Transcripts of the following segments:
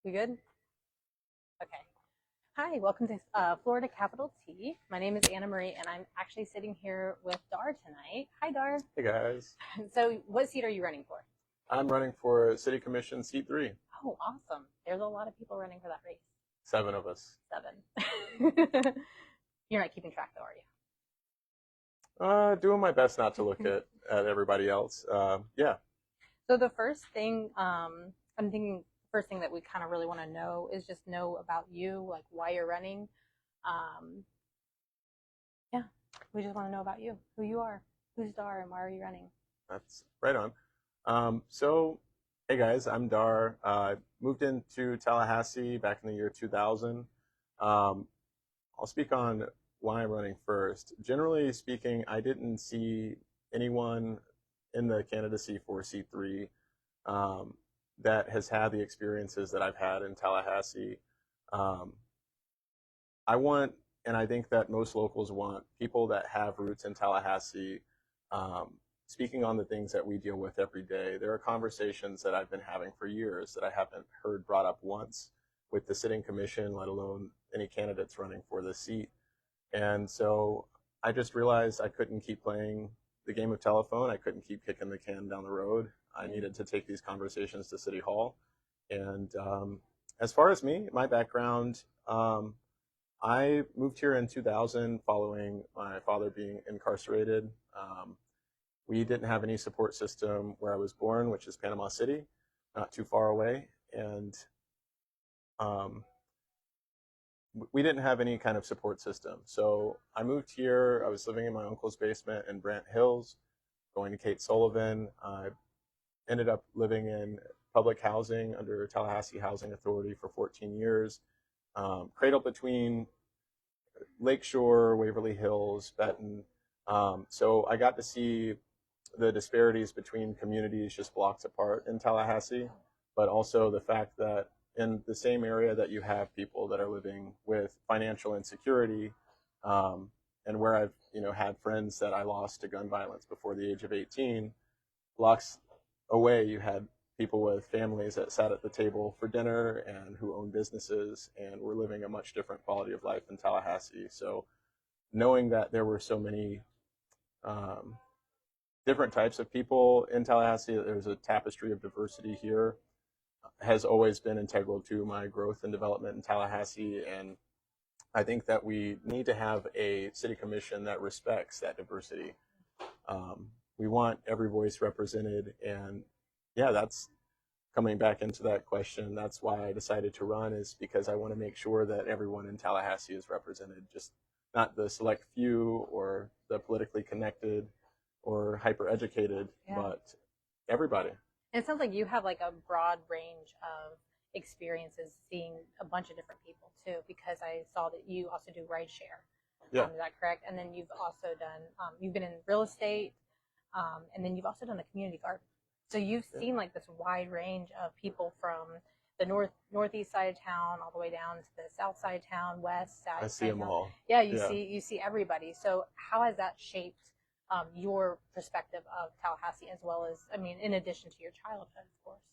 You good? Okay. Hi, welcome to Florida Capital T. My name is Anna Marie, and I'm actually sitting here with Dar tonight. Hi, Dar. Hey guys, So, what seat are you running for? I'm running for City Commission seat 3. Oh, awesome. There's a lot of people running for that race. 7 of us. 7. You're not keeping track, though, are you? Doing my best not to look at everybody else. Yeah. So, the first thing I'm thinking, first thing that we kind of really want to know is just know about you, like why you're running. Um, yeah, we just want to know about you, who you are, who's Dar, and why are you running? That's right on. Hey guys, I'm Dar. Moved into Tallahassee back in the year 2000. I'll speak on why I'm running first. Generally speaking, I didn't see anyone in the candidacy for C3 um, that has had the experiences that I've had in Tallahassee. Um, I want, and I think that most locals want, people that have roots in Tallahassee um, speaking on the things that we deal with every day. There are conversations that I've been having for years that I haven't heard brought up once with the sitting commission, let alone any candidates running for the seat. And so I just realized I couldn't keep playing the game of telephone. I couldn't keep kicking the can down the road. I needed to take these conversations to City Hall. And as far as me, my background, I moved here in 2000 following my father being incarcerated. We didn't have any support system where I was born, which is Panama City, not too far away. And um, we didn't have any kind of support system. So I moved here. I was living in my uncle's basement in Brant Hills, going to Kate Sullivan. I ended up living in public housing under Tallahassee Housing Authority for 14 years, cradled between Lakeshore, Waverly Hills, Benton. So I got to see the disparities between communities just blocks apart in Tallahassee, but also the fact that in the same area that you have people that are living with financial insecurity, and where I've had friends that I lost to gun violence before the age of 18, blocks away you had people with families that sat at the table for dinner and who own businesses and were living a much different quality of life in Tallahassee. So knowing that there were so many um, different types of people in Tallahassee, there's a tapestry of diversity here, has always been integral to my growth and development in Tallahassee. And I think that we need to have a city commission that respects that diversity. We want every voice represented. And yeah, that's coming back into that question. That's why I decided to run, is because I want to make sure that everyone in Tallahassee is represented, just not the select few or the politically connected or hyper educated, but everybody. It sounds like you have like a broad range of experiences seeing a bunch of different people too, because I saw that you also do ride share. Yeah. Is that correct? And then you've also done, you've been in real estate, and then you've also done the community garden. So you've seen like this wide range of people from the northeast side of town all the way down to the south side of town, west side. I see them all. Yeah, you see everybody. So how has that shaped your perspective of Tallahassee, as well as, I mean, in addition to your childhood, of course?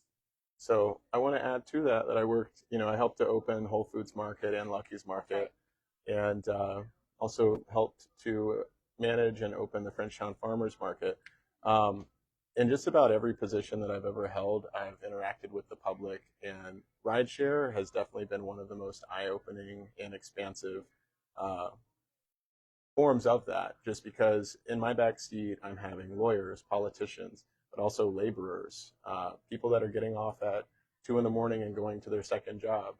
So I want to add to that I worked, I helped to open Whole Foods Market and Lucky's Market, and also helped to manage and open the Frenchtown Farmers Market. In just about every position that I've ever held, I've interacted with the public, and rideshare has definitely been one of the most eye-opening and expansive forms of that, just because in my backseat I'm having lawyers, politicians, but also laborers, people that are getting off at 2 in the morning and going to their second job,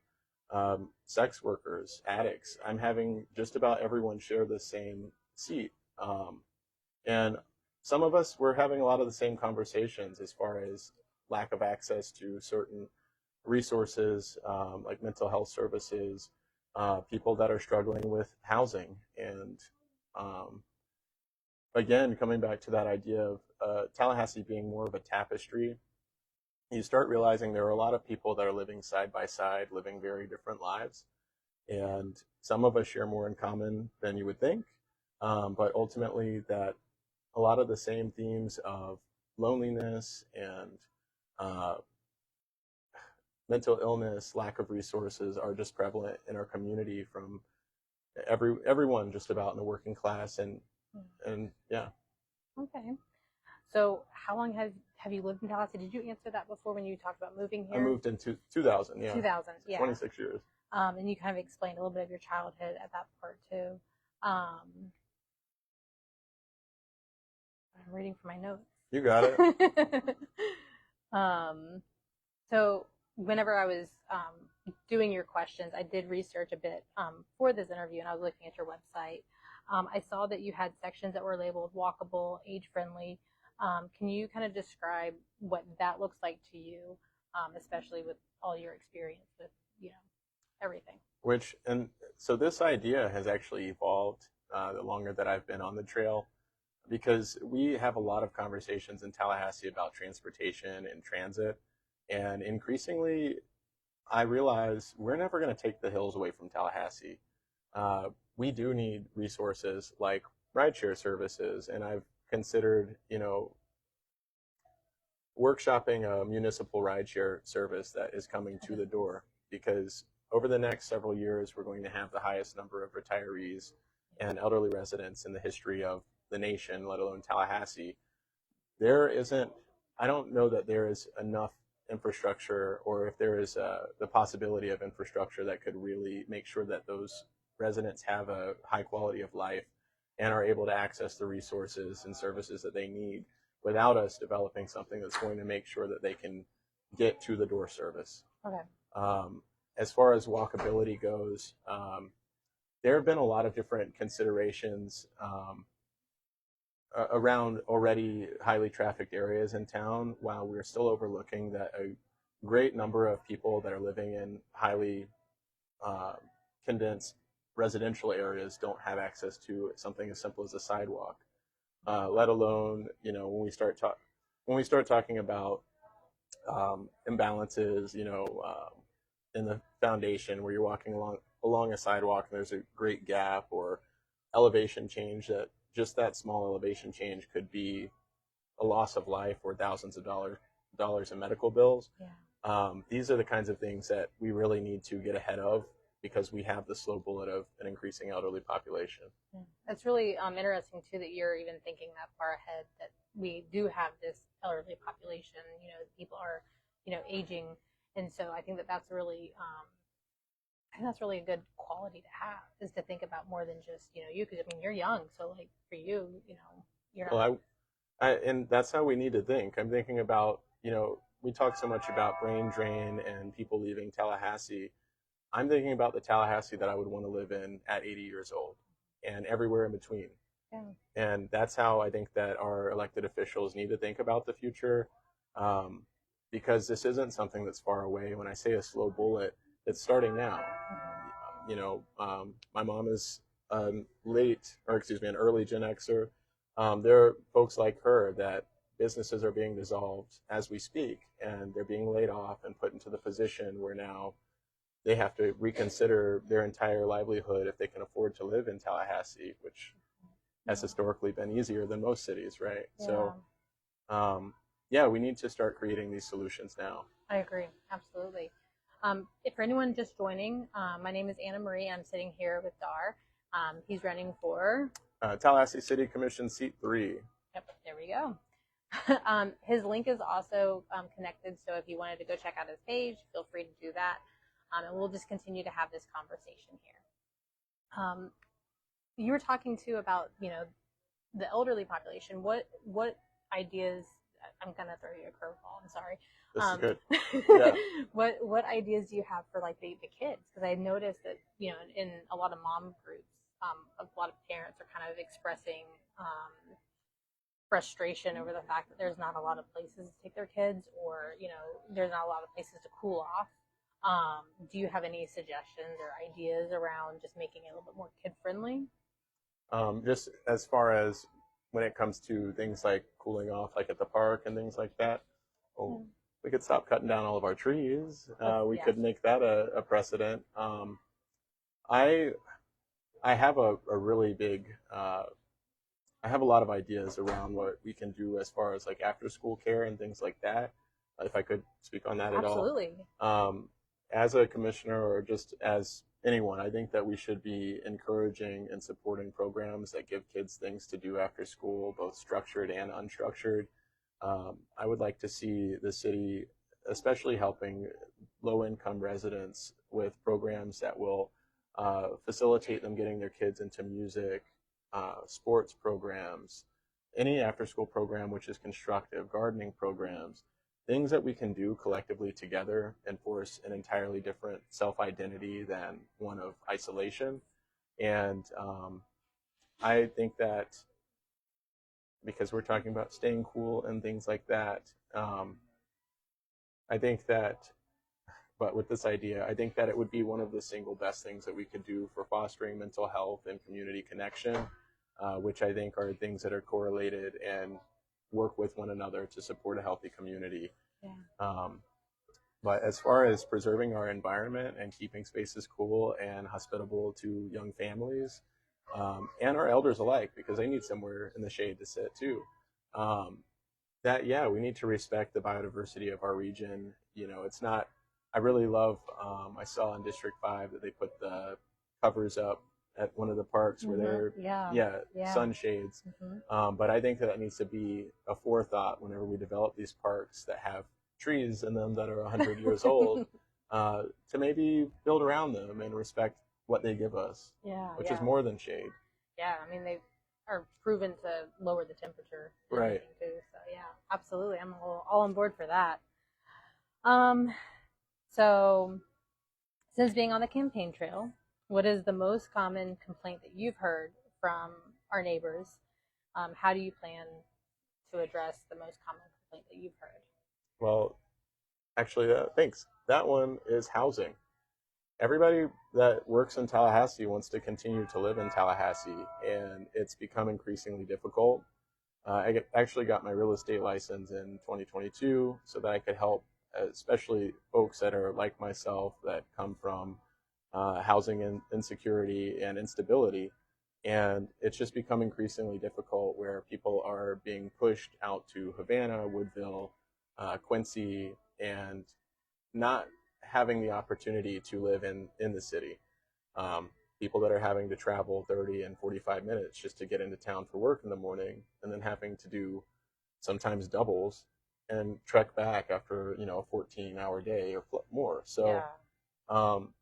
sex workers, addicts. I'm having just about everyone share the same seat. And some of us were having a lot of the same conversations as far as lack of access to certain resources, like mental health services, people that are struggling with housing. And again, coming back to that idea of Tallahassee being more of a tapestry, you start realizing there are a lot of people that are living side by side, living very different lives. And some of us share more in common than you would think. But ultimately, that a lot of the same themes of loneliness and mental illness, lack of resources are just prevalent in our community from everyone just about in the working class and yeah. Okay. So how long have you lived in Tallahassee? Did you answer that before when you talked about moving I here? moved in 2000, yeah. 2000, yeah. 26 years. And you kind of explained a little bit of your childhood at that part too. I'm reading from my notes. You got it. um, so whenever I was doing your questions, I did research a bit for this interview, and I was looking at your website. I saw that you had sections that were labeled walkable, age-friendly. Can you kind of describe what that looks like to you, especially with all your experience with, everything? And so this idea has actually evolved the longer that I've been on the trail, because we have a lot of conversations in Tallahassee about transportation and transit. And increasingly, I realize we're never going to take the hills away from Tallahassee. We do need resources like rideshare services, and I've considered, workshopping a municipal rideshare service that is coming to the door, because over the next several years, we're going to have the highest number of retirees and elderly residents in the history of the nation, let alone Tallahassee. There isn't, I don't know that there is enough infrastructure, or if there is the possibility of infrastructure that could really make sure that those residents have a high quality of life and are able to access the resources and services that they need without us developing something that's going to make sure that they can get to the door service. Okay. As far as walkability goes, there have been a lot of different considerations around already highly trafficked areas in town, while we're still overlooking that a great number of people that are living in highly condensed residential areas don't have access to something as simple as a sidewalk. Let alone, when we start talking about imbalances, in the foundation where you're walking along a sidewalk and there's a great gap or elevation change, that just that small elevation change could be a loss of life or thousands of dollars in medical bills. Yeah. These are the kinds of things that we really need to get ahead of, because we have the slow bullet of an increasing elderly population. Yeah. It's really interesting too that you're even thinking that far ahead, that we do have this elderly population. People are, aging, and so I think that that's really, I think that's really a good quality to have, is to think about more than just you. Because I mean, you're young, so like for you, you're not. Well, and that's how we need to think. I'm thinking about, we talk so much about brain drain and people leaving Tallahassee. I'm thinking about the Tallahassee that I would want to live in at 80 years old and everywhere in between. Yeah. And that's how I think that our elected officials need to think about the future, because this isn't something that's far away. When I say a slow bullet, it's starting now. My mom is an early Gen Xer. There are folks like her that businesses are being dissolved as we speak, and they're being laid off and put into the position where now they have to reconsider their entire livelihood if they can afford to live in Tallahassee, which has historically been easier than most cities, right? Yeah. So, we need to start creating these solutions now. I agree, absolutely. If for anyone just joining, my name is Anna Marie. I'm sitting here with Dar. He's running for Tallahassee City Commission seat 3. Yep, there we go. His link is also connected, so if you wanted to go check out his page, feel free to do that. And we'll just continue to have this conversation here. You were talking too about, the elderly population. What ideas? I'm gonna throw you a curveball. I'm sorry. This is good. Yeah. What ideas do you have for like the kids? Because I noticed that in a lot of mom groups, a lot of parents are kind of expressing frustration over the fact that there's not a lot of places to take their kids, or there's not a lot of places to cool off. Do you have any suggestions or ideas around just making it a little bit more kid friendly? Just as far as when it comes to things like cooling off, like at the park and things like that, we could stop cutting down all of our trees. We could make that a precedent. I have a really big, I have a lot of ideas around what we can do as far as like after school care and things like that. if I could speak on that at all. Absolutely. As a commissioner or just as anyone, I think that we should be encouraging and supporting programs that give kids things to do after school, both structured and unstructured. I would like to see the city, especially helping low income residents with programs that will facilitate them getting their kids into music, sports programs, any after school program which is constructive, gardening programs, things that we can do collectively together and force an entirely different self identity than one of isolation. And I think that because we're talking about staying cool and things like that, um, I think that, but with this idea, I think that it would be one of the single best things that we could do for fostering mental health and community connection, which I think are things that are correlated and work with one another to support a healthy community. Yeah. Um, but as far as preserving our environment and keeping spaces cool and hospitable to young families and our elders alike, because they need somewhere in the shade to sit too, um, that yeah, we need to respect the biodiversity of our region. You know, it's not. I really love. I saw in District 5 that they put the covers up at one of the parks where they're Yeah. sunshades. But I think that needs to be a forethought whenever we develop these parks that have trees in them that are 100 years old, to maybe build around them and respect what they give us, which is more than shade. Yeah, I mean they are proven to lower the temperature and Right. everything too. So yeah, absolutely, I'm all on board for that. Um, so since being on the campaign trail, what is the most common complaint that you've heard from our neighbors? How do you plan to address the most common complaint that you've heard? Well, actually, thanks. That one is housing. Everybody that works in Tallahassee wants to continue to live in Tallahassee, and it's become increasingly difficult. Actually got my real estate license in 2022 so that I could help, especially folks that are like myself that come from housing insecurity and instability. And it's just become increasingly difficult where people are being pushed out to Havana, Woodville, Quincy, and not having the opportunity to live in the city. People that are having to travel 30 and 45 minutes just to get into town for work in the morning and then having to do sometimes doubles and trek back after, a 14-hour day or more. So um,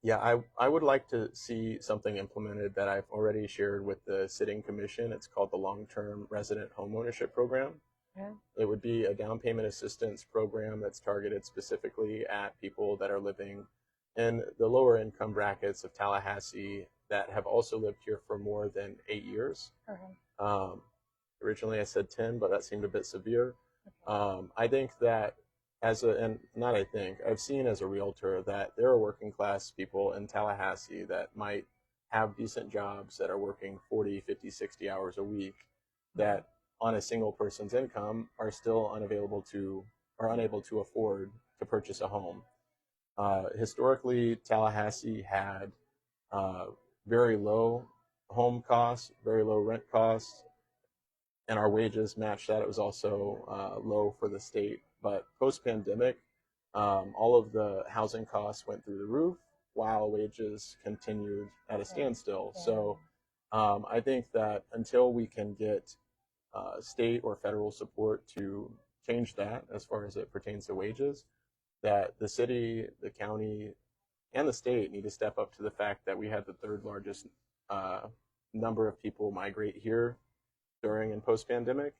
yeah, I would like to see something implemented that I've already shared with the sitting commission. It's called the Long-Term Resident Homeownership Program. Yeah. It would be a down payment assistance program that's targeted specifically at people that are living in the lower income brackets of Tallahassee that have also lived here for more than 8 years. Okay. Originally I said 10, but that seemed a bit severe. Okay. I think that I've seen as a realtor that there are working class people in Tallahassee that might have decent jobs that are working 40, 50, 60 hours a week that on a single person's income are still unable to afford to purchase a home. Historically, Tallahassee had very low home costs, very low rent costs, and our wages matched that. It was also low for the state. But post-pandemic, all of the housing costs went through the roof while wages continued at a standstill. Yeah. So I think that until we can get state or federal support to change that as far as it pertains to wages, that the city, the county, and the state need to step up to the fact that we had the third largest number of people migrate here during and post pandemic,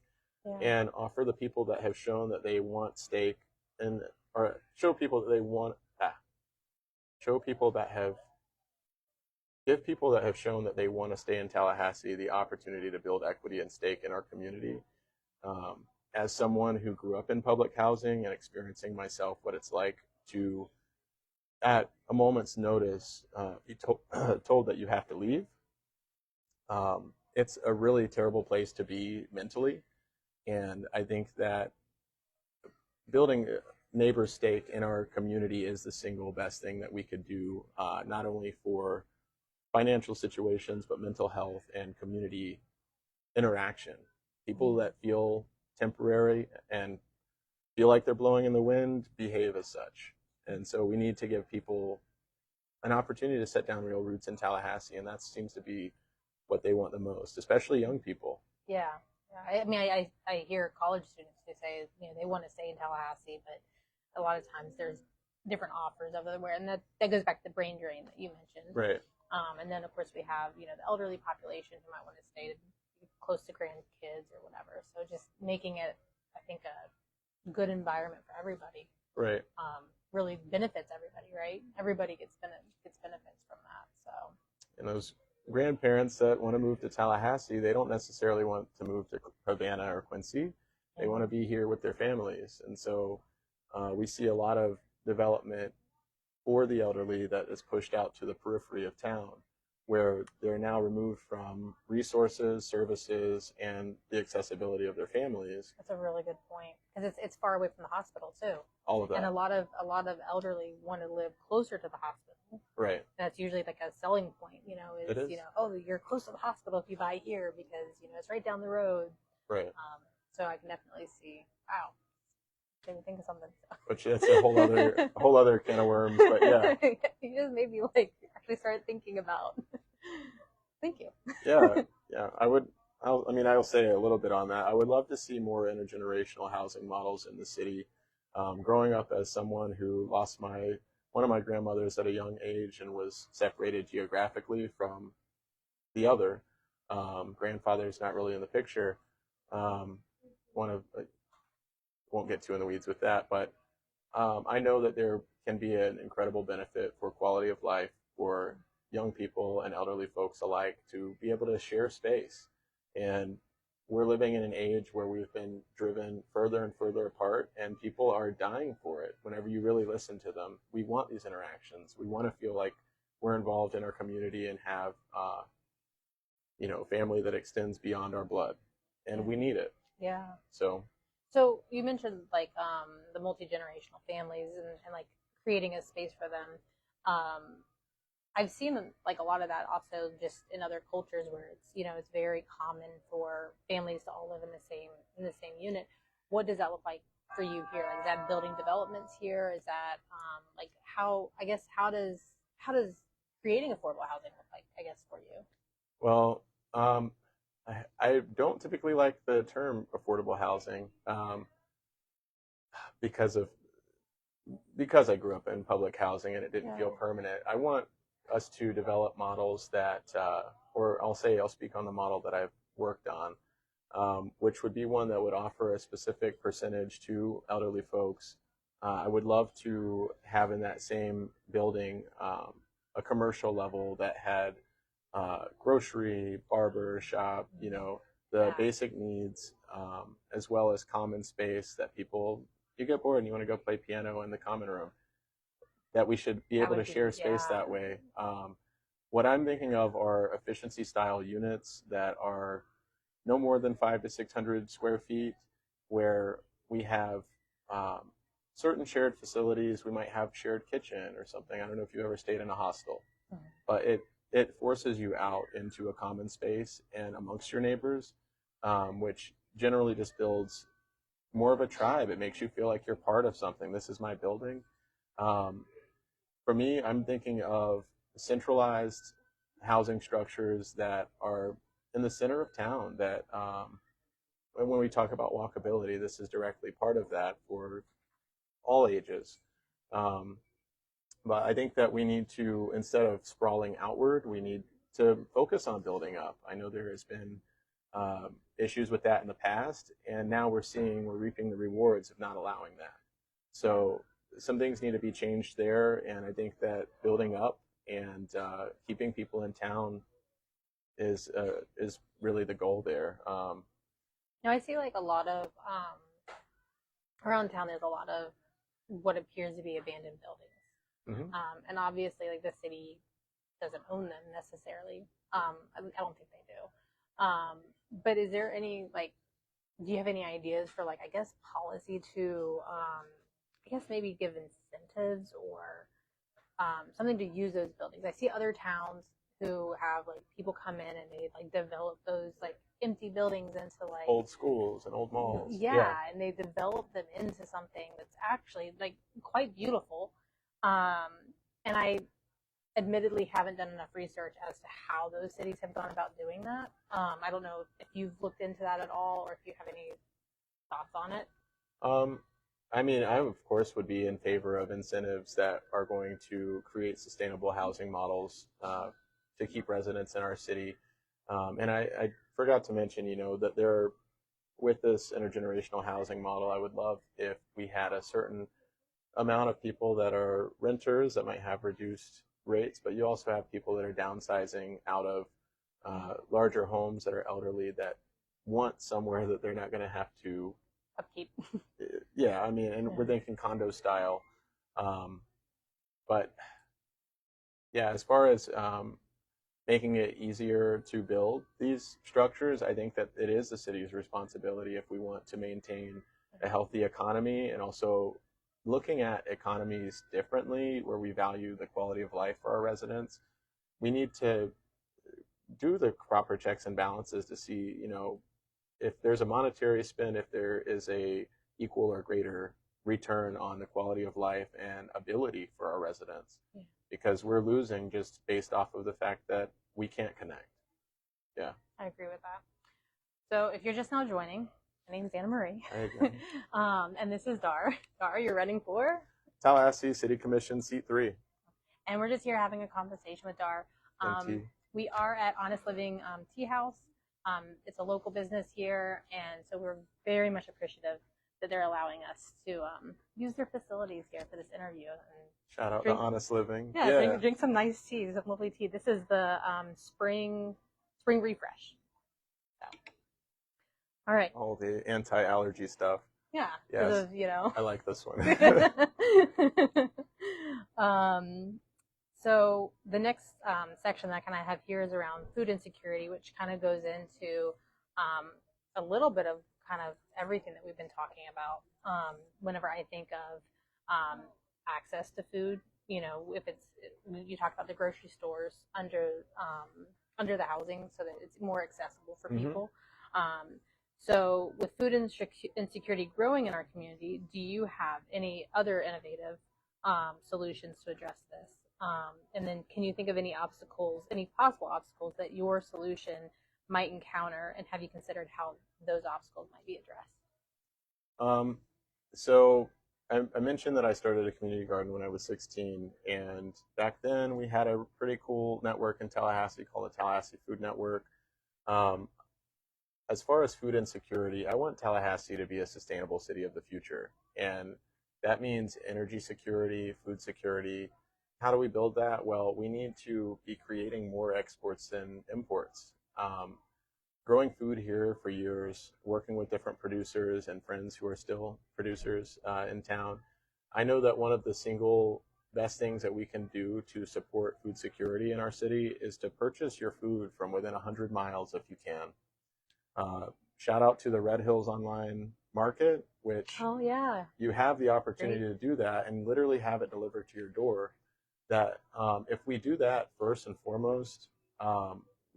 and offer the people that have shown that they want stake and or show people that they want show people that have give people that have shown that they want to stay in Tallahassee the opportunity to build equity and stake in our community. As someone who grew up in public housing and experiencing myself what it's like to, at a moment's notice, be told that you have to leave, it's a really terrible place to be mentally. And I think that building neighbor stake in our community is the single best thing that we could do, not only for financial situations, but mental health and community interaction. People that feel temporary and feel like they're blowing in the wind, behave as such. And so we need to give people an opportunity to set down real roots in Tallahassee, and that seems to be what they want the most, especially young people. Yeah. Yeah. I mean, I hear college students who say, they want to stay in Tallahassee, but a lot of times there's different offers everywhere. And that goes back to the brain drain that you mentioned. Right. And then, of course, we have, the elderly population who might want to stay close to grandkids or whatever. So just making it, I think, a good environment for everybody. Right. Really benefits everybody, right? Everybody gets benefits from that. So. And those grandparents that want to move to Tallahassee, they don't necessarily want to move to Havana or Quincy. They want to be here with their families. And so we see a lot of development for the elderly that is pushed out to the periphery of town, where they're now removed from resources, services, and the accessibility of their families. That's a really good point, because it's far away from the hospital too. All of that. And a lot of elderly want to live closer to the hospital. Right. That's usually like a selling point, It is. oh, you're close to the hospital if you buy here because, it's right down the road. Right. So I can definitely see, wow, maybe think of something. Which that's a whole other can of worms, but yeah. You just made me actually start thinking about. Thank you. Yeah. I'll say a little bit on that. I would love to see more intergenerational housing models in the city. Growing up as someone who lost one of my grandmothers at a young age and was separated geographically from the other. Grandfather's not really in the picture. Won't get too in the weeds with that, but I know that there can be an incredible benefit for quality of life for young people and elderly folks alike to be able to share space. And we're living in an age where we've been driven further and further apart, and people are dying for it. Whenever you really listen to them, we want these interactions. We want to feel like we're involved in our community and have, family that extends beyond our blood, and we need it. Yeah. So you mentioned the multi-generational families and like creating a space for them. I've seen a lot of that also just in other cultures where it's very common for families to all live in the same unit. What does that look like for you here? Like, is that building developments here? Is that how does creating affordable housing look like, I guess, for you? Well, I don't typically like the term affordable housing because I grew up in public housing and it didn't feel permanent. I want us to develop models that, or I'll speak on the model that I've worked on, which would be one that would offer a specific percentage to elderly folks. I would love to have in that same building a commercial level that had grocery, barber shop, the basic needs, as well as common space that you get bored and you want to go play piano in the common room, that we should be able to share space that way. What I'm thinking of are efficiency style units that are no more than 500 to 600 square feet, where we have certain shared facilities. We might have shared kitchen or something. I don't know if you ever stayed in a hostel, but it forces you out into a common space and amongst your neighbors, which generally just builds more of a tribe. It makes you feel like you're part of something. This is my building. For me, I'm thinking of centralized housing structures that are in the center of town that, when we talk about walkability, this is directly part of that for all ages. But I think that we need to, instead of sprawling outward, we need to focus on building up. I know there has been issues with that in the past, and now we're reaping the rewards of not allowing that. So some things need to be changed there, and I think that building up and keeping people in town is really the goal there. I see a lot of around town. There's a lot of what appears to be abandoned buildings. Mm-hmm. And obviously, the city doesn't own them necessarily. I don't think they do. But is there any do you have any ideas for I guess policy to I guess maybe give incentives or something to use those buildings? I see other towns who have like people come in and they like develop those like empty buildings into like Old schools and old malls. yeah, and they develop them into something that's actually like quite beautiful. And I admittedly haven't done enough research as to how those cities have gone about doing that. I don't know if you've looked into that at all or if you have any thoughts on it. I mean, I of course would be in favor of incentives that are going to create sustainable housing models to keep residents in our city. And I forgot to mention, that with this intergenerational housing model, I would love if we had a certain amount of people that are renters that might have reduced rates, but you also have people that are downsizing out of larger homes that are elderly that want somewhere that they're not going to have to upkeep. Yeah, I mean, and we're thinking condo style. But yeah, as far as making it easier to build these structures, I think that it is the city's responsibility if we want to maintain a healthy economy, and also looking at economies differently where we value the quality of life for our residents. We need to do the proper checks and balances to see, if there's a monetary spend, if there is a equal or greater return on the quality of life and ability for our residents, because we're losing just based off of the fact that we can't connect. Yeah, I agree with that. So if you're just now joining, my name's Anna Marie. And this is Dar. Dar, you're running for Tallahassee City Commission seat 3. And we're just here having a conversation with Dar. We are at Honest Living Tea House. It's a local business here, and so we're very much appreciative that they're allowing us to use their facilities here for this interview. And shout out to Honest Living. Yeah, drink some nice tea, some lovely tea. This is the spring refresh. So. All right. All the anti-allergy stuff. Yeah. Yes. I like this one. So the next section that I kind of have here is around food insecurity, which kind of goes into a little bit of kind of everything that we've been talking about. Whenever I think of access to food, if you talk about the grocery stores under the housing so that it's more accessible for people. So with food insecurity growing in our community, do you have any other innovative solutions to address this? And then can you think of any possible obstacles that your solution might encounter, and have you considered how those obstacles might be addressed? So I mentioned that I started a community garden when I was 16, and back then we had a pretty cool network in Tallahassee called the Tallahassee Food Network. As far as food insecurity, I want Tallahassee to be a sustainable city of the future, and that means energy security, food security. How do we build that? Well, we need to be creating more exports than imports. Growing food here for years, working with different producers and friends who are still producers in town, I know that one of the single best things that we can do to support food security in our city is to purchase your food from within 100 miles if you can. Shout out to the Red Hills Online Market, which you have the opportunity to do that and literally have it delivered to your door. That if we do that first and foremost,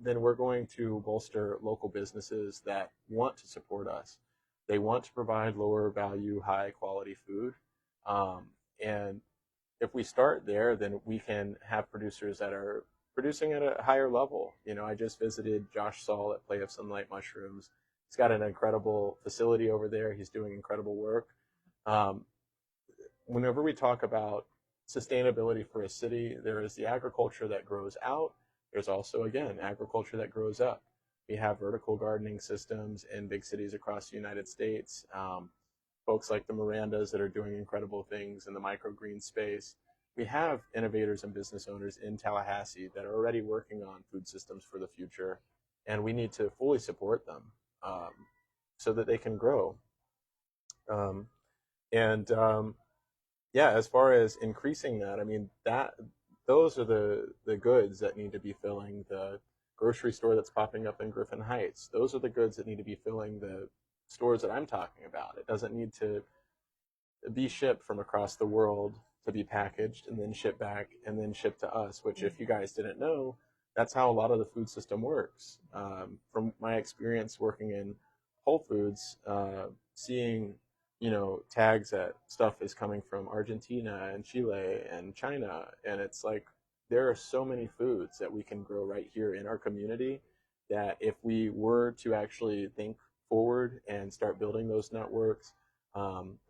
then we're going to bolster local businesses that want to support us. They want to provide lower value, high quality food. And if we start there, then we can have producers that are producing at a higher level. I just visited Josh Saul at Play of Sunlight Mushrooms. He's got an incredible facility over there. He's doing incredible work. Whenever we talk about sustainability for a city, there is the agriculture that grows out. There's also, again, agriculture that grows up. We have vertical gardening systems in big cities across the United States. Folks like the Mirandas that are doing incredible things in the microgreen space. We have innovators and business owners in Tallahassee that are already working on food systems for the future, and we need to fully support them so that they can grow. As far as increasing that, I mean, those are the goods that need to be filling the grocery store that's popping up in Griffin Heights. Those are the goods that need to be filling the stores that I'm talking about. It doesn't need to be shipped from across the world to be packaged and then shipped back and then shipped to us, which if you guys didn't know, that's how a lot of the food system works. From my experience working in Whole Foods, seeing tags that stuff is coming from Argentina and Chile and China, and it's like there are so many foods that we can grow right here in our community that if we were to actually think forward and start building those networks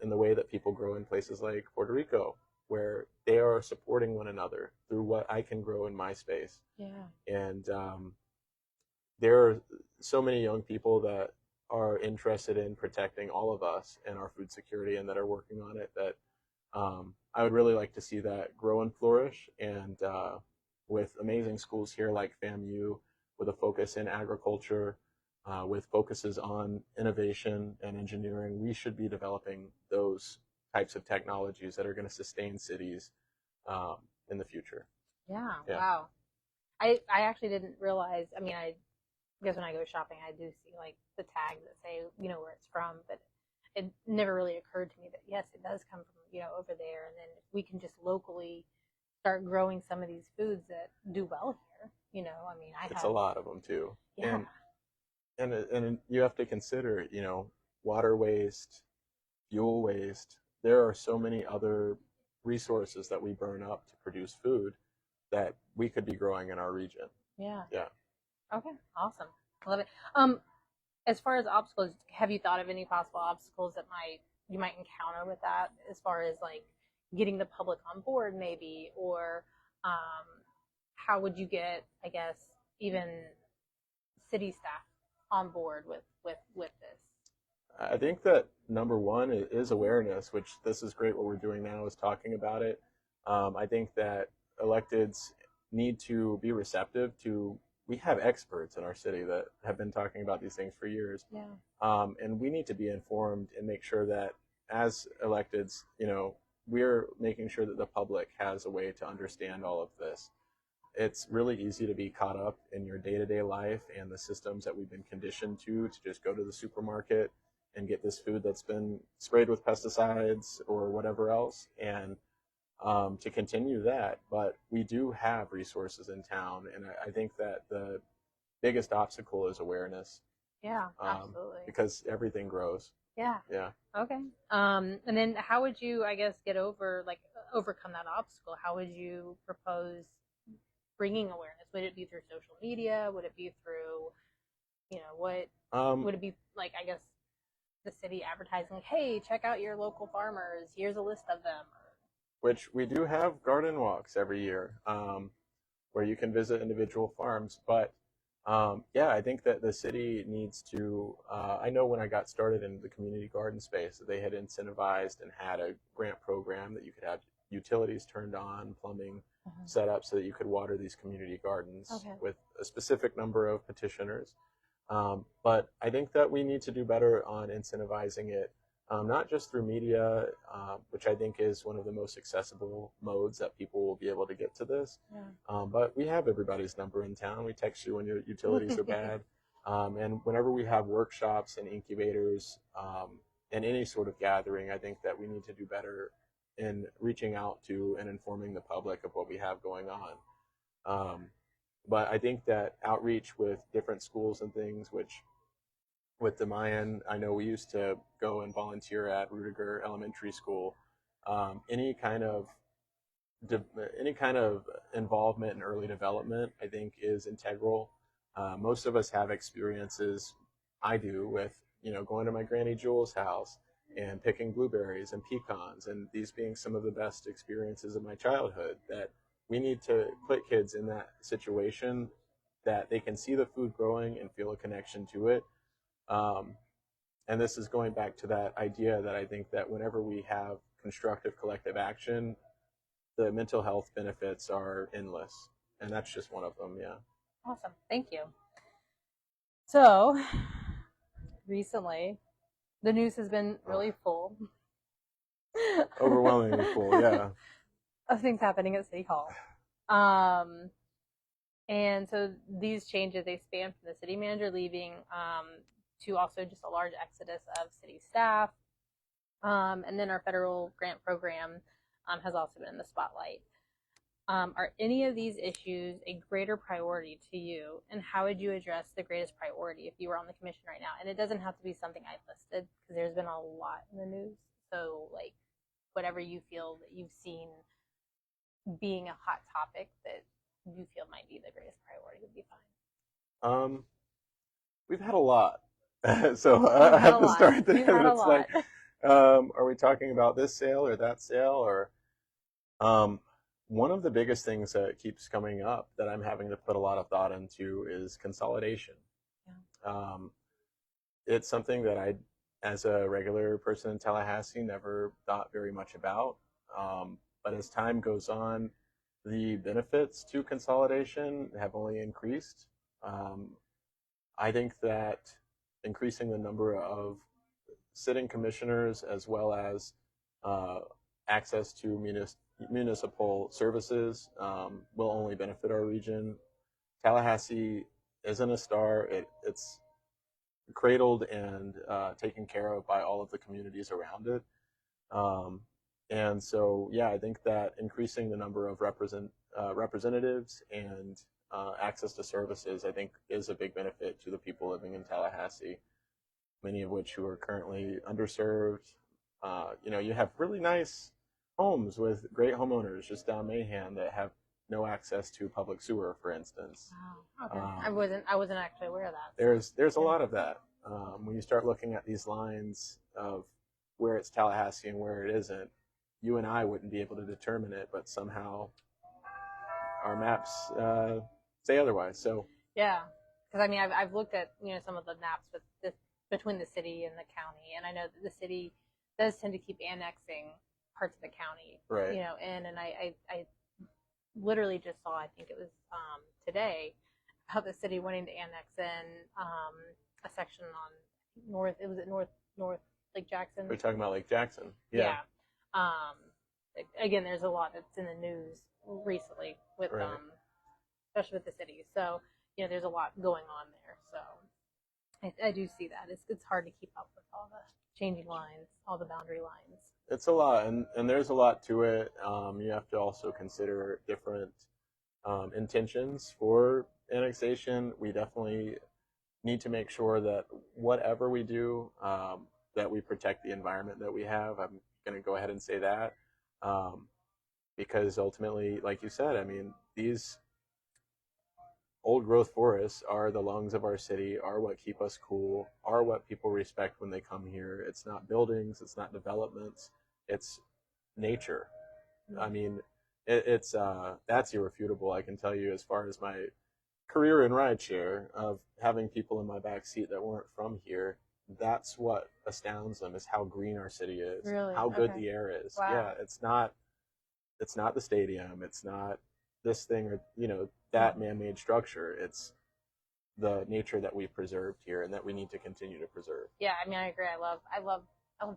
in the way that people grow in places like Puerto Rico, where they are supporting one another through what I can grow in my space. Yeah. And there are so many young people that are interested in protecting all of us and our food security and that are working on it that I would really like to see that grow and flourish. And with amazing schools here like FAMU, with a focus in agriculture, with focuses on innovation and engineering, we should be developing those types of technologies that are going to sustain cities in the future. Yeah. Yeah. Wow. I actually didn't realize. I mean, I guess when I go shopping, I do see like the tags that say where it's from, but it never really occurred to me that yes, it does come from over there, and then if we can just locally start growing some of these foods that do well here. I mean, It's a lot of them too. Yeah. And you have to consider, water waste, fuel waste. There are so many other resources that we burn up to produce food that we could be growing in our region. Yeah. Yeah. Okay. Awesome. I love it. As far as obstacles, have you thought of any possible obstacles that you might encounter with that, as far as like getting the public on board, maybe, or how would you get, I guess, even city staff on board with this? I think that number one is awareness, which this is great. What we're doing now is talking about it. I think that electeds need to be receptive to. We have experts in our city that have been talking about these things for years. Yeah. And we need to be informed and make sure that as electeds, we're making sure that the public has a way to understand all of this. It's really easy to be caught up in your day-to-day life and the systems that we've been conditioned to just go to the supermarket and get this food that's been sprayed with pesticides or whatever else, and to continue that. But we do have resources in town, and I think that the biggest obstacle is awareness. Yeah, absolutely. Because everything grows. Yeah. Yeah. Okay. And then how would you, I guess, overcome that obstacle? How would you propose bringing awareness? Would it be through social media? Would it be through, what would it be like? I guess the city advertising, like, hey, check out your local farmers. Here's a list of them. Which we do have garden walks every year, where you can visit individual farms. But yeah, I think that the city needs to. I know when I got started in the community garden space, they had incentivized and had a grant program that you could have utilities turned on, plumbing set up so that you could water these community gardens with a specific number of petitioners. But I think that we need to do better on incentivizing it, not just through media, which I think is one of the most accessible modes that people will be able to get to this. Yeah. But we have everybody's number in town. We text you when your utilities are bad. And whenever we have workshops and incubators and any sort of gathering, I think that we need to do better in reaching out to and informing the public of what we have going on. But I think that outreach with different schools and things, which with the Mayan, I know we used to go and volunteer at Rudiger Elementary School. Any kind of involvement in early development, I think, is integral. Most of us have experiences. I do with going to my Granny Jewel's house and picking blueberries and pecans, and these being some of the best experiences of my childhood. That we need to put kids in that situation that they can see the food growing and feel a connection to it. And this is going back to that idea that I think that whenever we have constructive collective action, the mental health benefits are endless. And that's just one of them, yeah. Awesome. Thank you. So, recently, the news has been really full. Overwhelmingly full, yeah. Of things happening at City Hall. And so these changes, they span from the city manager leaving to also just a large exodus of city staff. And then our federal grant program has also been in the spotlight. Are any of these issues a greater priority to you, and how would you address the greatest priority if you were on the commission right now? And it doesn't have to be something I've listed because there's been a lot in the news. So, like, whatever you feel that you've seen being a hot topic that you feel might be the greatest priority would be fine. We've had a lot. So I have to start there. It's like, are we talking about this sale or that sale? Or one of the biggest things that keeps coming up that I'm having to put a lot of thought into is consolidation. Yeah. It's something that I, as a regular person in Tallahassee, never thought very much about. But as time goes on, the benefits to consolidation have only increased. I think that increasing the number of sitting commissioners as well as access to municipal services will only benefit our region. Tallahassee isn't a star. It's cradled and taken care of by all of the communities around it. And so, yeah, I think that increasing the number of representatives and access to services, I think, is a big benefit to the people living in Tallahassee, many of which who are currently underserved. You have really nice homes with great homeowners just down Mahan that have no access to public sewer, for instance. Wow. Okay. I wasn't actually aware of that. There's a lot of that. When you start looking at these lines of where it's Tallahassee and where it isn't, you and I wouldn't be able to determine it, but somehow our maps say otherwise. So yeah, because I mean, I've looked at some of the maps between the city and the county, and I know that the city does tend to keep annexing parts of the county, right? and I literally just saw, I think it was today, how the city wanting to annex in a section on north. It was at North Lake Jackson. We're talking about Lake Jackson. Yeah. Again, there's a lot that's in the news recently with right. Especially with the city. So there's a lot going on there. So I do see that it's hard to keep up with all the changing lines, all the boundary lines. It's a lot, and there's a lot to it. You have to also consider different intentions for annexation. We definitely need to make sure that whatever we do, that we protect the environment that we have. I'm going to go ahead and say that, because ultimately, like you said, I mean, these old growth forests are the lungs of our city, are what keep us cool, are what people respect when they come here. It's not buildings, it's not developments, it's nature. I mean, it's that's irrefutable. I can tell you, as far as my career in rideshare, of having people in my back seat that weren't from here, that's what astounds them, is how green our city is, really? how good the air is. Wow. Yeah, it's not the stadium, it's not this thing or that man-made structure. It's the nature that we preserved here and that we need to continue to preserve. Yeah, I mean, I agree. I love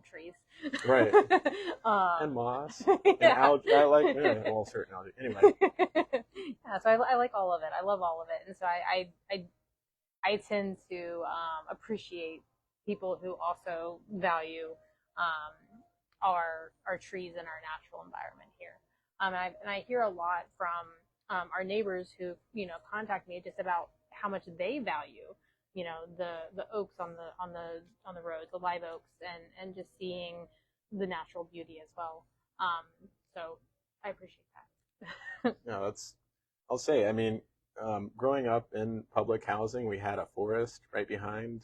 trees. Right. And moss. Yeah. And algae. I like certain algae. Anyway. Yeah, so I like all of it. I love all of it, and so I tend to appreciate people who also value our trees and our natural environment here. And I hear a lot from our neighbors who contact me just about how much they value the oaks on the roads, the live oaks, and just seeing the natural beauty as well. So I appreciate that. Yeah, I'll say, I mean, growing up in public housing, we had a forest right behind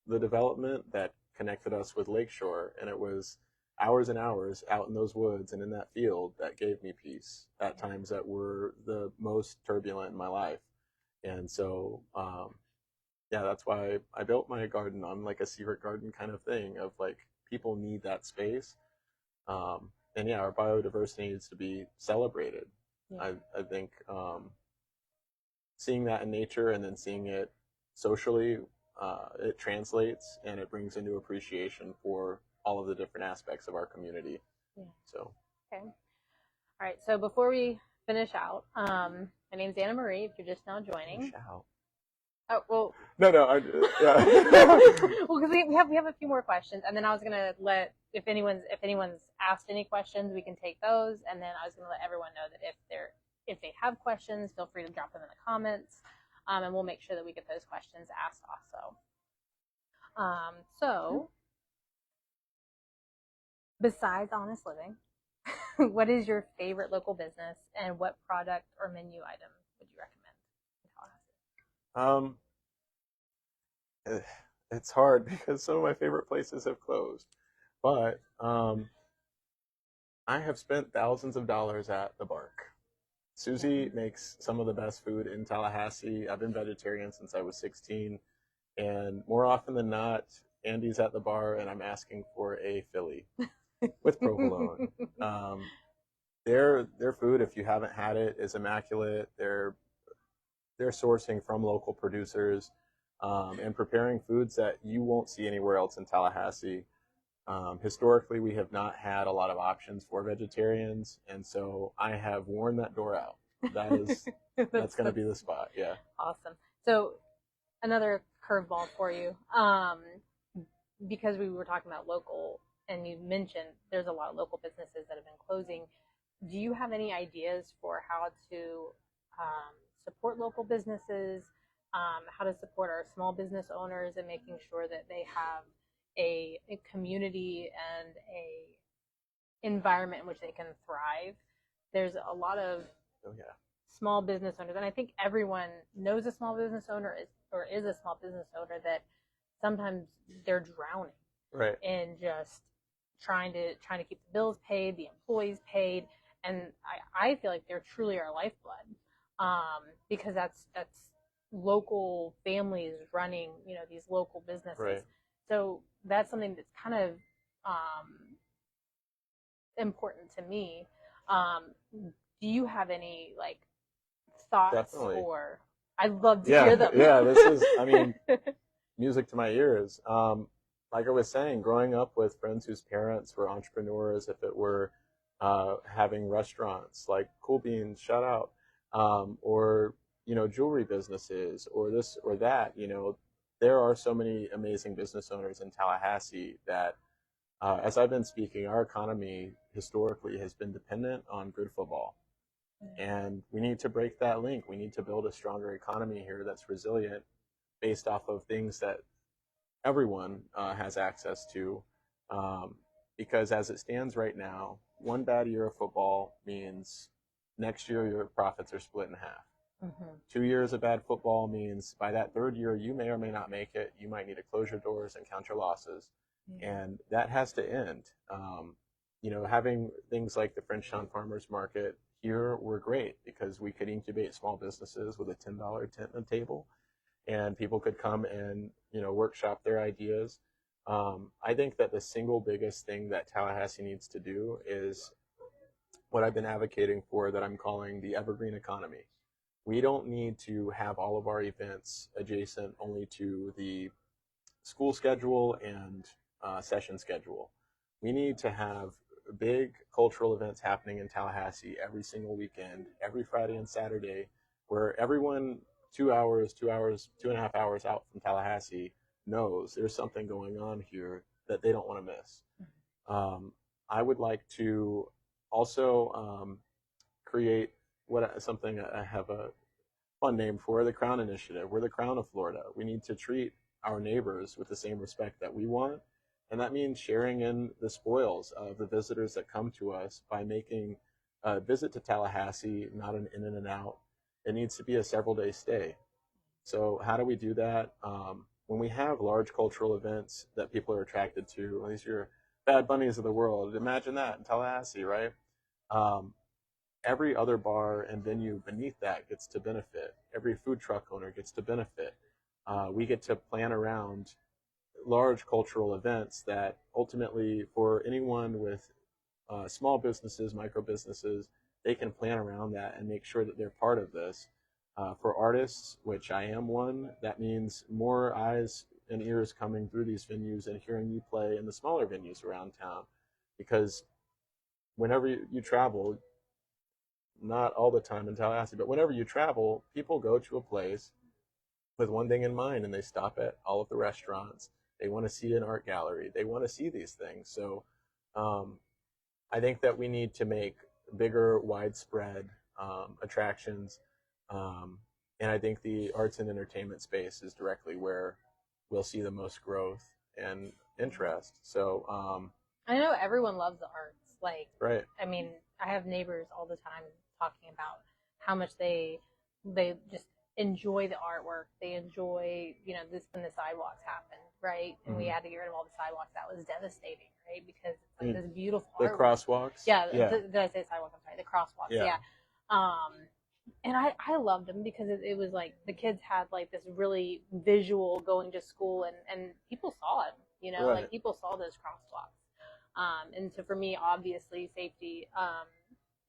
the development that connected us with Lakeshore, and it was hours and hours out in those woods and in that field that gave me peace at times that were the most turbulent in my life. And so, yeah, that's why I built my garden on like a secret garden kind of thing, of like, people need that space. And yeah, our biodiversity needs to be celebrated. Yeah. I think seeing that in nature and then seeing it socially, it translates and it brings a new appreciation for all of the different aspects of our community. Yeah. So. Okay. All right. So before we finish out, my name's Anna Marie. If you're just now joining. Finish out. Oh well. No. Yeah. Well, because we have a few more questions, and then I was gonna let if anyone's asked any questions, we can take those, and then I was gonna let everyone know that if if they have questions, feel free to drop them in the comments, and we'll make sure that we get those questions asked also. So, besides Honest Living, what is your favorite local business, and what product or menu item would you recommend in Tallahassee? It's hard because some of my favorite places have closed, but I have spent thousands of dollars at the Bark. Susie makes some of the best food in Tallahassee. I've been vegetarian since I was 16, and more often than not, Andy's at the bar and I'm asking for a Philly with provolone. Their food, if you haven't had it, is immaculate. They're sourcing from local producers and preparing foods that you won't see anywhere else in Tallahassee. Historically, we have not had a lot of options for vegetarians, and so I have worn that door out. That's going to be the spot. Yeah. Awesome. So another curveball for you, because we were talking about local, and you mentioned there's a lot of local businesses that have been closing. Do you have any ideas for how to support local businesses, how to support our small business owners, and making sure that they have a community and a environment in which they can thrive? There's a lot of small business owners, and I think everyone knows a small business owner is a small business owner that sometimes they're drowning in just trying to keep the bills paid, the employees paid, and I feel like they're truly our lifeblood, because that's local families running these local businesses. Right. So that's something that's kind of important to me. Do you have any thoughts? Definitely. Or I'd love to hear them. Yeah, this is, I mean, music to my ears. Like I was saying, growing up with friends whose parents were entrepreneurs, if it were having restaurants like Cool Beans, shout out, or jewelry businesses, or this or that, there are so many amazing business owners in Tallahassee that, as I've been speaking, our economy historically has been dependent on good football. And we need to break that link. We need to build a stronger economy here that's resilient based off of things that everyone has access to. Because as it stands right now, one bad year of football means next year your profits are split in half. 2 years of bad football means by that third year, you may or may not make it. You might need to close your doors and count your losses. And that has to end. Having things like the Frenchtown Farmers Market here were great because we could incubate small businesses with a $10 tent and table, and people could come and workshop their ideas. I think that the single biggest thing that Tallahassee needs to do is what I've been advocating for, that I'm calling the evergreen economy. We don't need to have all of our events adjacent only to the school schedule and session schedule. We need to have big cultural events happening in Tallahassee every single weekend, every Friday and Saturday, where everyone 2 hours, 2.5 hours out from Tallahassee knows there's something going on here that they don't want to miss. I would like to also create something I have a fun name for, the Crown Initiative. We're the Crown of Florida. We need to treat our neighbors with the same respect that we want, and that means sharing in the spoils of the visitors that come to us by making a visit to Tallahassee not an in and out. It needs to be a several-day stay. So how do we do that? When we have large cultural events that people are attracted to, these are your Bad Bunnies of the world. Imagine that in Tallahassee, right? Every other bar and venue beneath that gets to benefit. Every food truck owner gets to benefit. We get to plan around large cultural events that ultimately, for anyone with small businesses, micro businesses, they can plan around that and make sure that they're part of this. For artists, which I am one, that means more eyes and ears coming through these venues and hearing you play in the smaller venues around town. Because whenever you travel, not all the time in Tallahassee, but whenever you travel, people go to a place with one thing in mind, and they stop at all of the restaurants. They want to see an art gallery. They want to see these things. So I think that we need to make bigger, widespread attractions. And I think the arts and entertainment space is directly where we'll see the most growth and interest. So, I know everyone loves the arts. Like, right. I mean, I have neighbors all the time talking about how much they just enjoy the artwork. They enjoy, you know, this when the sidewalks happened, right? And we had to get rid of all the sidewalks. That was devastating, right? Because it's like this beautiful the artwork. crosswalks. Yeah. Did I say sidewalk? I'm sorry. The crosswalks. Yeah. And I loved them because it was like the kids had like this really visual going to school, and people saw it, you know, Right. like people saw those crosswalks. And so for me, obviously, safety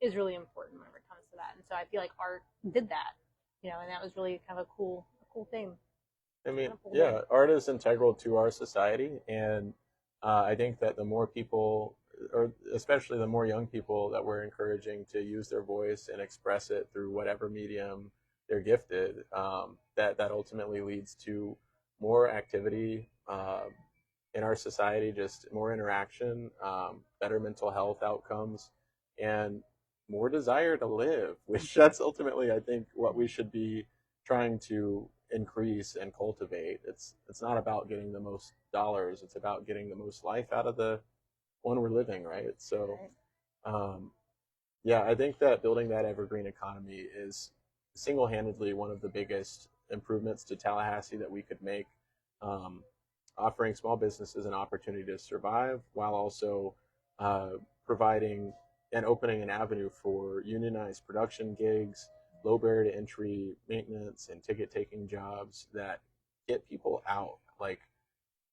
is really important whenever it comes to that. And so I feel like art did that, you know, and that was really kind of a cool thing. I mean, Cool yeah, thing. art is integral to our society, and I think that the more people, or especially the more young people that we're encouraging to use their voice and express it through whatever medium they're gifted, that ultimately leads to more activity in our society, just more interaction, better mental health outcomes, and more desire to live, which that's ultimately, I think, what we should be trying to increase and cultivate. It's not about getting the most dollars. It's about getting the most life out of the one we're living, right? So, yeah, I think that building that evergreen economy is single-handedly one of the biggest improvements to Tallahassee that we could make, offering small businesses an opportunity to survive while also providing and opening an avenue for unionized production gigs, low barrier to entry maintenance and ticket taking jobs that get people out. Like,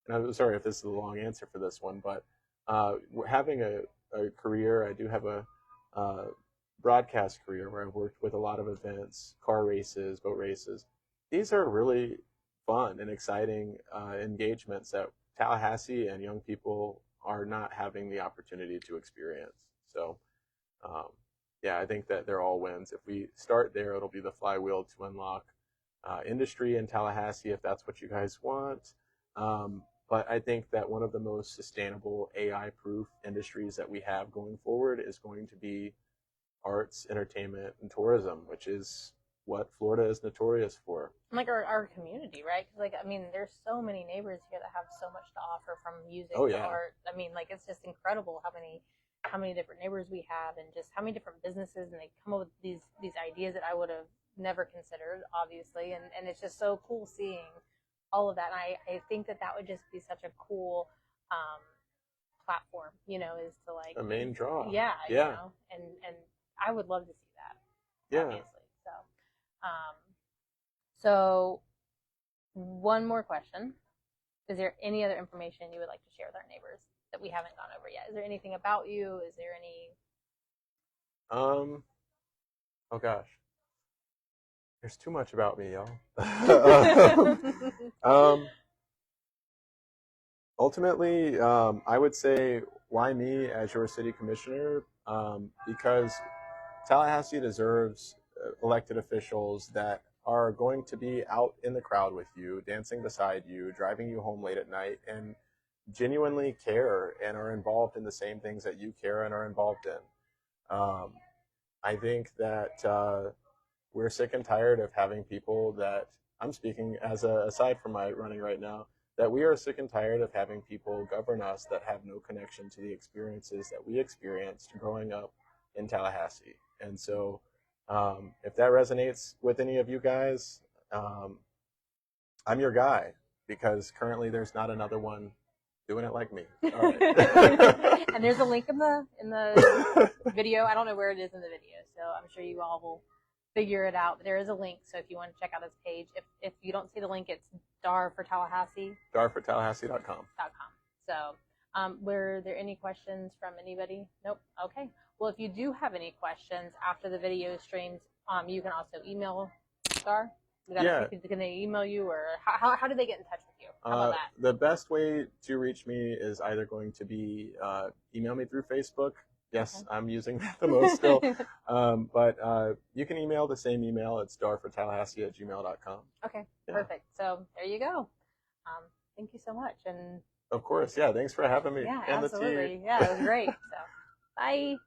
and I'm sorry if this is a long answer for this one, but having a career, I do have a broadcast career where I've worked with a lot of events, car races, boat races. These are really fun and exciting engagements that Tallahassee and young people are not having the opportunity to experience. So, yeah, I think that they're all wins. If we start there, it'll be the flywheel to unlock industry in Tallahassee if that's what you guys want. But I think that one of the most sustainable AI-proof industries that we have going forward is going to be arts, entertainment, and tourism, which is what Florida is notorious for. Like our community, right? Because like I mean, there's so many neighbors here that have so much to offer, from music to art. I mean, like it's just incredible how many different neighbors we have, and just how many different businesses, and they come up with these ideas that I would have never considered, obviously, and it's just so cool seeing all of that. And I think that would just be such a cool platform, you know, is to like a main draw. Yeah. You know, and I would love to see that. Yeah. Obviously. So one more question. Is there any other information you would like to share with our neighbors that we haven't gone over yet? Is there anything about you? Is there any? Oh gosh. There's too much about me, y'all. Ultimately, I would say, why me as your city commissioner? Because Tallahassee deserves elected officials that are going to be out in the crowd with you, dancing beside you, driving you home late at night, and genuinely care and are involved in the same things that you care and are involved in. I think that we're sick and tired of having people that, I'm speaking as aside from my running right now, that we are sick and tired of having people govern us that have no connection to the experiences that we experienced growing up in Tallahassee. And so if that resonates with any of you guys, I'm your guy, because currently there's not another one doing it like me. All right. And there's a link in the video. I don't know where it is in the video, so I'm sure you all will figure it out. But there is a link, so if you want to check out his page, if you don't see the link, it's Dar for Tallahassee. darfortallahassee.com. So, were there any questions from anybody? Nope. Okay. Well, if you do have any questions after the video streams, you can also email Dar. Can they email you, or how do they get in touch with you? How about that? The best way to reach me is either going to be email me through Facebook. Yes, okay. I'm using that the most still. But you can email the same email. It's darfortallahassee@gmail.com. Okay, perfect. So there you go. Thank you so much. And of course, yeah, thanks for having me. Yeah, absolutely. Yeah, it was great. So bye.